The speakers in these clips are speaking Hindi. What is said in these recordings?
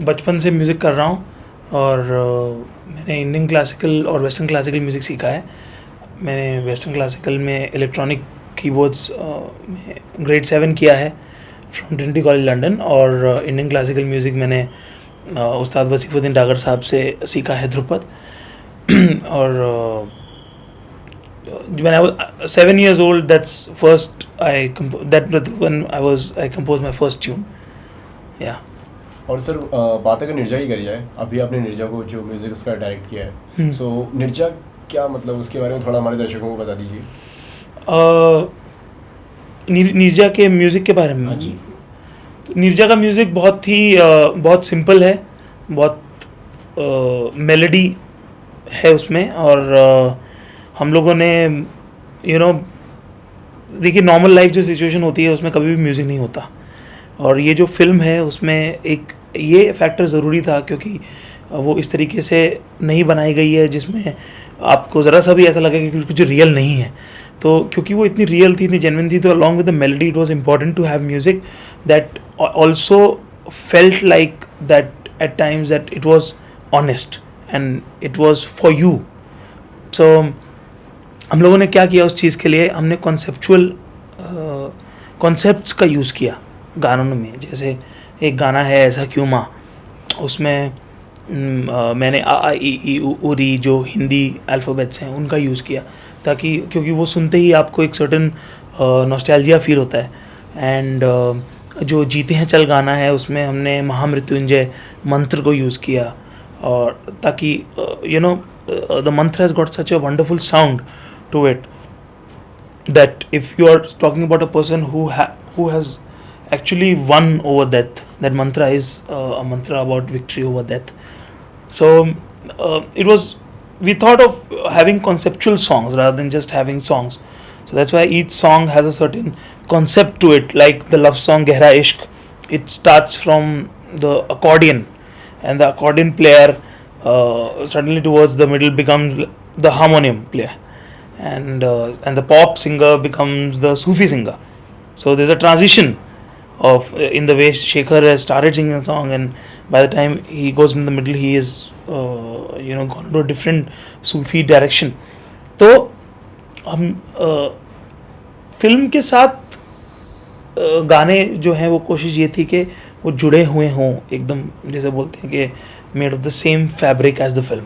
बचपन से म्यूज़िक कर रहा हूँ और मैंने इंडियन क्लासिकल और वेस्टर्न क्लासिकल म्यूज़िक सीखा है। मैंने वेस्टर्न क्लासिकल में इलेक्ट्रॉनिक कीबोर्ड्स में ग्रेड 7 किया है फ्रॉम ट्रिनिटी कॉलेज लंदन, और इंडियन क्लासिकल म्यूज़िक मैंने उस्ताद वसीफुद्दीन डागर साहब से सीखा है ध्रुपद। और when I was 7 years old, that's first I when I composed my first tune. Yeah. और सर बात अगर निर्जा की करी जाए, अभी आपने निर्जा को जो म्यूज़िक उसका डायरेक्ट किया है, सो निर्जा क्या मतलब उसके बारे में थोड़ा हमारे दर्शकों को बता दीजिए। निर्जा के म्यूज़िक के बारे में? हाँ जी। तो निर्जा का म्यूज़िक बहुत सिंपल है, बहुत मेलोडी है उसमें, और हम लोगों ने देखिए नॉर्मल लाइफ जो सिचुएशन होती है उसमें कभी भी म्यूज़िक नहीं होता, और ये जो फिल्म है उसमें एक ये फैक्टर ज़रूरी था क्योंकि वो इस तरीके से नहीं बनाई गई है जिसमें आपको ज़रा सा भी ऐसा लगे कि कुछ रियल नहीं है। तो क्योंकि वो इतनी रियल थी, इतनी जेन्युइन थी, तो along with the melody it was important to have music that also felt like that at times that it was honest and it was for you. So हम लोगों ने क्या किया उस चीज़ के लिए, हमने कॉन्सेप्चुअल कॉन्सेप्ट्स का यूज़ किया गानों में। जैसे एक गाना है ऐसा क्यों माँ, उसमें मैंने आ ई ई उ री जो हिंदी अल्फ़ाबेट्स हैं उनका यूज़ किया, ताकि क्योंकि वो सुनते ही आपको एक सर्टन नॉस्टैल्जिया फील होता है। एंड जो जीते हैं चल गाना है उसमें हमने महामृत्युंजय मंत्र को यूज़ किया, और ताकि द मंत्र has got such a wonderful sound to it that if you are talking about a person who has actually won over death, that mantra is a mantra about victory over death. So we thought of having conceptual songs rather than just having songs. So that's why each song has a certain concept to it, like the love song Gehra Ishq. It starts from the accordion, and the accordion player suddenly towards the middle becomes the harmonium player, and the pop singer becomes the Sufi singer. So there's a transition of in the way Shekhar has started singing a song, and by the time he goes in the middle he is gone to a different Sufi direction. तो हम फिल्म के साथ गाने जो हैं वो कोशिश ये थी कि वो जुड़े हुए हों एकदम, जैसे बोलते हैं कि made of the same fabric as the film,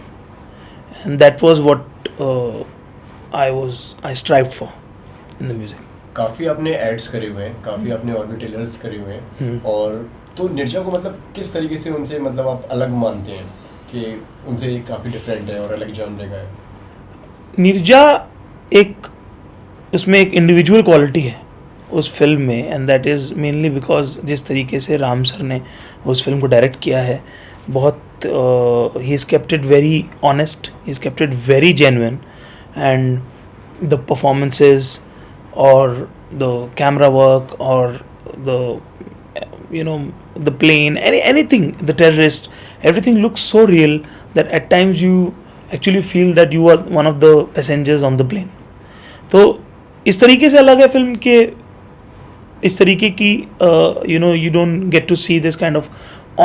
and that was what I strived for in the music. काफ़ी आपने एड्स करे हुए हैं, काफ़ी आपने और भी टेलर्स करे हुए हैं, और तो निर्जा को मतलब किस तरीके से उनसे मतलब आप अलग मानते हैं कि उनसे काफ़ी डिफरेंट है और अलग जॉनर का है? निर्जा एक उसमें एक इंडिविजुअल क्वालिटी है उस फिल्म में, and that is mainly because जिस तरीके से राम सर ने उस फिल्म को डायरेक्ट किया है, बहुत he is kept it very honest, he is kept it very genuine, and the performances or the camera work or the the plane, anything, the terrorist, everything looks so real that at times you actually feel that you are one of the passengers on the plane. तो इस तरीके से अलग है फिल्म के, इस तरीके की you don't get to see this kind of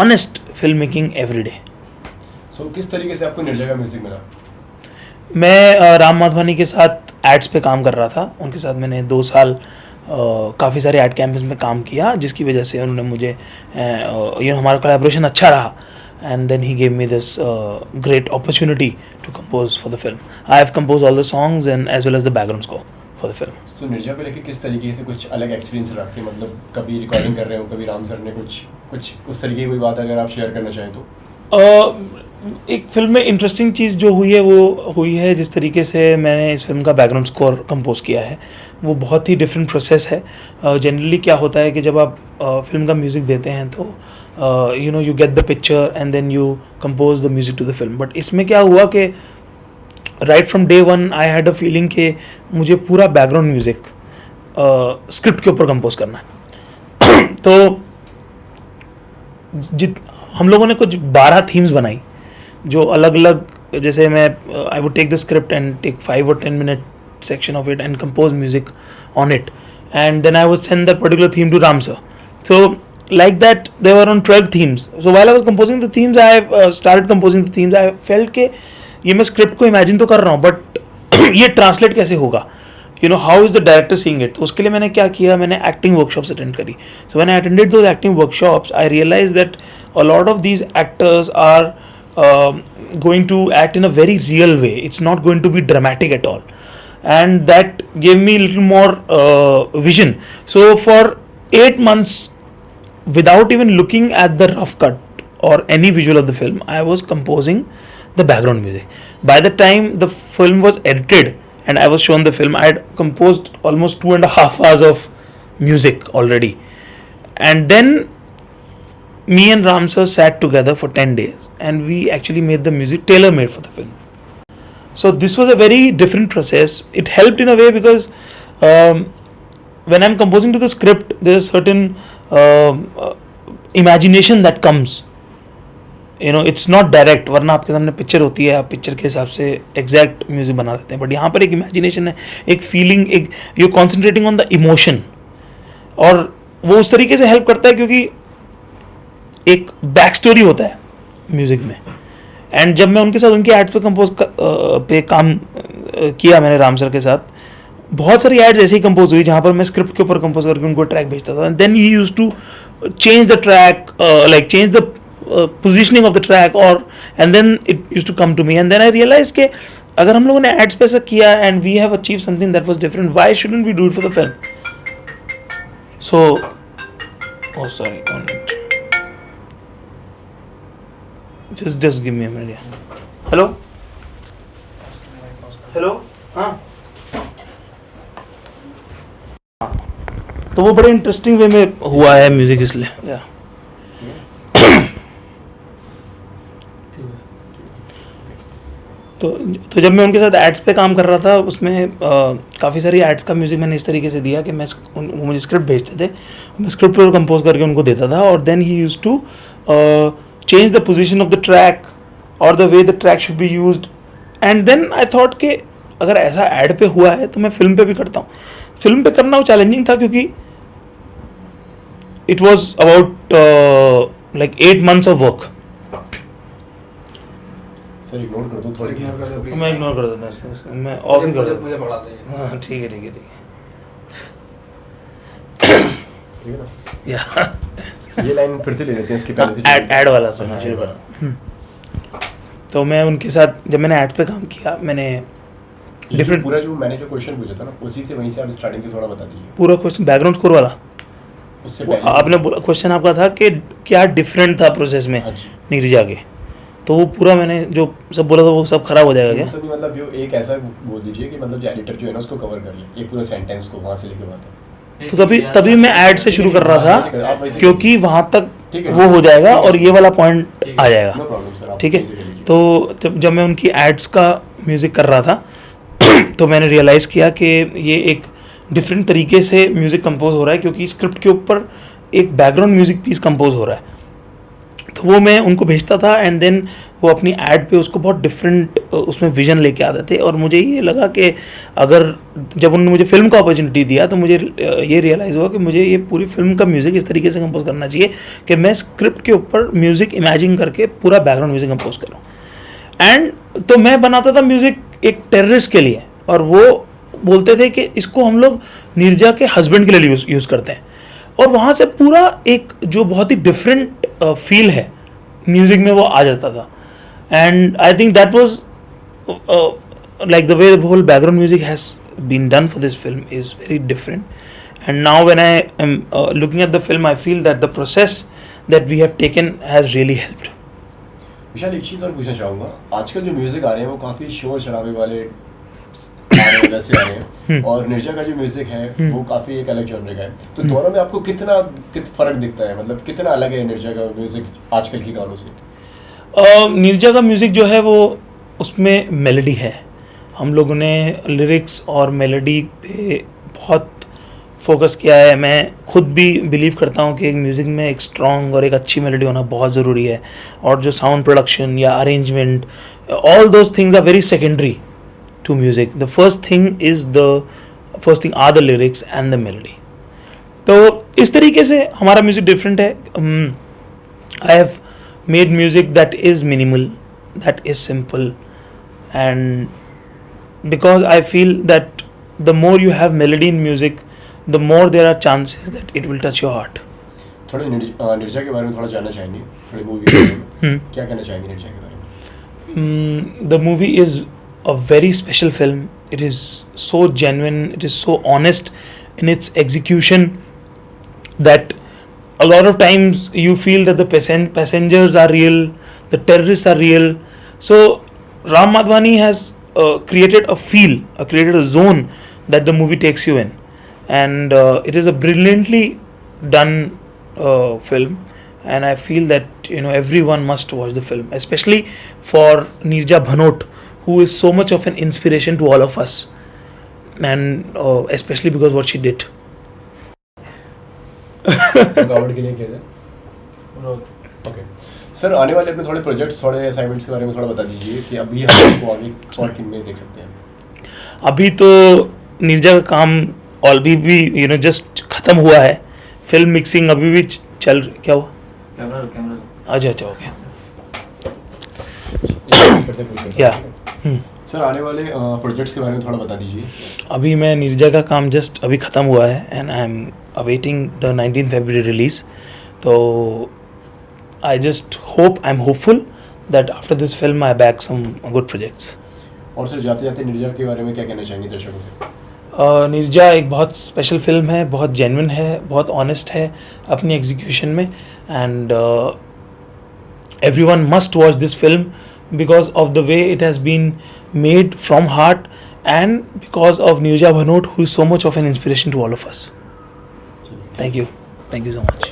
honest filmmaking every day. So किस तरीके से आपको निर्जा का म्यूजिक मिला? मैं राम माधवानी के साथ एड्स पे काम कर रहा था, उनके साथ मैंने 2 साल काफ़ी सारे एड कैंपेस में काम किया, जिसकी वजह से उन्होंने मुझे हमारा कोलैबोरेशन अच्छा रहा, and then he gave me this great opportunity to compose for the film. I have compose all the songs and as well as the background score for the film. तो निर्जा को लेके किस तरीके से कुछ अलग एक्सपीरियंस रहा कि मतलब कभी रिकॉर्डिंग कर रहे हो, कभी राम सर ने कुछ उस तरीके की कोई बात अगर आप शेयर करना चाहें तो? एक फिल्म में इंटरेस्टिंग चीज़ जो हुई है वो हुई है जिस तरीके से मैंने इस फिल्म का बैकग्राउंड स्कोर कंपोज किया है, वो बहुत ही डिफरेंट प्रोसेस है. जनरली क्या होता है कि जब आप फिल्म का म्यूज़िक देते हैं तो you get the picture and then you compose the music to the film. But इसमें क्या हुआ कि right from day one I had a feeling कि मुझे पूरा बैकग्राउंड म्यूज़िक स्क्रिप्ट के ऊपर कंपोज करना है. तो हम लोगों ने कुछ 12 थीम्स बनाई जो अलग अलग, जैसे मैं I would take the script and take 5 or 10 minute section of it and compose music on it, and then I would send that particular theme to Ram sir. So like that they were on 12 themes. So while I was composing the themes, I started composing the themes. I felt के ये मैं स्क्रिप्ट को इमेजिन तो कर रहा हूँ, बट ये ट्रांसलेट कैसे होगा, you know, how is the director seeing it. तो उसके लिए मैंने क्या किया, मैंने एक्टिंग वर्कशॉप्स अटेंड करी. So when I attended those acting workshops, I realize that a lot of these actors are going to act in a very real way. It's not going to be dramatic at all, and that gave me a little more vision. So for 8 months, without even looking at the rough cut or any visual of the film, I was composing the background music. By the time the film was edited and I was shown the film, I had composed almost 2.5 hours of music already. And then me and Ram sir sat together for 10 days and we actually made the music tailor made for the film. So this was a very different process. It helped in a way because when I'm composing to the script, there's a certain imagination that comes. You know, it's not direct. वरना आपके सामने पिक्चर होती है, आप पिक्चर के हिसाब से एग्जैक्ट म्यूजिक बना देते हैं, बट यहाँ पर एक इमेजिनेशन है, एक फीलिंग, एक you concentrating on the emotion, और वो उस तरीके से हेल्प करता है क्योंकि एक बैक स्टोरी होता है म्यूज़िक में. एंड जब मैं उनके साथ उनकी एड्स पे पे काम किया मैंने राम सर के साथ, बहुत सारी एड्स ऐसे ही कंपोज हुई जहाँ पर मैं स्क्रिप्ट के ऊपर कंपोज करके उनको ट्रैक भेजता था. Then he used to change the track, like change the positioning of the track, और and then it used to come to me. And then I realise के अगर हम लोगों ने एड्स पे ऐसा किया and we have achieve something that was different, why shouldn't we do it for the film. So oh sorry, 1 minute, just give me a minute. Hello. हाँ. तो वो बड़े इंटरेस्टिंग वे में हुआ है म्यूजिक, इसलिए. तो जब मैं उनके साथ एड्स पे काम कर रहा था, उसमें काफ़ी सारी एड्स का म्यूज़िक मैंने इस तरीके से दिया कि मैं वो मुझे स्क्रिप्ट भेजते थे, मैं स्क्रिप्ट पर कंपोज करके उनको देता था, और then he used to change the position of the track or the way the track should be used. And then I thought कि अगर ऐसा ऐड पे हुआ है तो मैं फिल्म पे भी करता हूँ. फिल्म पे करना वो चैलेंजिंग था क्योंकि it was about like 8 months of work. Sir ignore कर दो थोड़ी. मैं इग्नोर कर देता हूँ, मैं ऑफ ही कर देता हूँ. मुझे पकड़ा दो. हाँ ठीक है. ठीक है ना. या ये लाइन फिर से ले लेते हैं इसके पहले से. ऐड वाला सर शुरू करा. तो मैं उनके साथ जब मैंने ऐड पे काम किया, मैंने डिफरेंट पूरा जो मैंने जो क्वेश्चन पूछा था ना, उसी से वहीं से आप स्टार्टिंग से थोड़ा बता दीजिए. पूरा क्वेश्चन बैकग्राउंड स्कोर वाला, उससे पहले आपने बोला क्वेश्चन आपका था कि क्या डिफरेंट था प्रोसेस में नीरजा के, तो वो पूरा मैंने जो सब बोला था वो सब खराब हो जाएगा क्या? सभी मतलब जो एक ऐसा बोल दीजिए कि मतलब जो एडिटर जो है ना उसको कवर कर ले, ये पूरा सेंटेंस को वहाँ से लेके बात है. तो तभी मैं ऐड से शुरू कर रहा था क्योंकि वहाँ तक वो हो जाएगा और ये वाला पॉइंट आ जाएगा. ठीक है. तो जब मैं उनकी एड्स का म्यूज़िक कर रहा था तो मैंने रियलाइज़ किया कि ये एक डिफरेंट तरीके से म्यूज़िक कंपोज हो रहा है क्योंकि स्क्रिप्ट के ऊपर एक बैकग्राउंड म्यूज़िक पीस कंपोज हो रहा है. तो वो मैं उनको भेजता था एंड देन वो अपनी ऐड पे उसको बहुत डिफरेंट उसमें विजन लेके आते थे. और मुझे ये लगा कि अगर जब उन्होंने मुझे फिल्म का अपॉर्चुनिटी दिया तो मुझे ये रियलाइज़ हुआ कि मुझे ये पूरी फिल्म का म्यूज़िक इस तरीके से कंपोज करना चाहिए कि मैं स्क्रिप्ट के ऊपर म्यूज़िक इमेजिन करके पूरा बैकग्राउंड म्यूज़िक कंपोज करूँ. एंड तो मैं बनाता था म्यूज़िक एक टेररिस्ट के लिए और वो बोलते थे कि इसको हम लोग नीरजा के हस्बैंड के लिए यूज़ करते हैं. और वहाँ से पूरा एक जो बहुत ही डिफरेंट फील है म्यूज़िक में वो आ जाता था. And I think that was like the way the whole background music has been done for this film is very different. And now when I am looking at the film I feel that the process that we have taken has really helped. Vishal, एक चीज़ और पूछना चाहूँगा. आजकल जो म्यूज़िक आ रहे हैं वो काफ़ी शोर शराबे वाले आ रहे हैं, वैसे आ रहे हैं, और निर्जा का जो म्यूजिक है वो काफी एक अलग जॉनर का है. तो दोनों में आपको कितना फर्क दिखता है, मतलब कितना अलग है निर्जा का म्यूजिक आजकल के गानों से? निर्जा का म्यूजिक जो है वो उसमें मेलोडी है. हम लोगों ने लिरिक्स और मेलोडी पे बहुत फोकस किया है. मैं खुद भी बिलीव करता हूँ कि एक म्यूज़िक में एक स्ट्रॉन्ग और एक अच्छी मेलोडी होना बहुत ज़रूरी है. और जो साउंड प्रोडक्शन या arrangement, all those things are very secondary to music. The first thing are the lyrics and the melody. तो इस तरीके से हमारा म्यूज़िक डिफरेंट है. I have made music that is minimal, that is simple, and because I feel that the more you have melody in music, the more there are chances that it will touch your heart. थोड़े निर्जा के बारे में थोड़ा जानना चाहेंगे, थोड़ी मूवी के बारे में क्या कहना चाहेंगे निर्जा के बारे में? The movie is a very special film. It is so genuine, it is so honest in its execution that a lot of times you feel that the passengers are real, the terrorists are real. So Ram Madhwani has created a feel, created a zone that the movie takes you in, and it is a brilliantly done film, and I feel that everyone must watch the film, especially for Neerja Bhanot, who is so much of an inspiration to all of us, and especially because what she did. Government के लिए क्या है? ओके सर, आने वाले अपने थोड़े प्रोजेक्ट्स, थोड़े असाइनमेंट्स के बारे में थोड़ा बता दीजिए कि अभी हम आपको आगे और किन में देख सकते हैं? अभी तो निर्जा का काम ऑलरेडी भी जस्ट ख़त्म हुआ है. फिल्म मिक्सिंग अभी भी चल. क्या हुआ? कैमरा अच्छा ओके. या सर, आने वाले प्रोजेक्ट्स के बारे में थोड़ा बता दीजिए. अभी मैं निर्जा का काम जस्ट अभी ख़त्म हुआ है, and I am awaiting the 19 February release. तो I just hope, I'm hopeful that after this film I back some good projects. और सर, जाते जाते निर्जा के बारे में क्या कहना चाहेंगे दर्शकों से? निर्जा एक बहुत स्पेशल फिल्म है, बहुत जेन्युइन है, बहुत ऑनेस्ट है अपनी एग्जीक्यूशन में, and everyone must watch this film because of the way it has been made from heart, and because of Neerja Bhanot, who is so much of an inspiration to all of us. Thank you so much.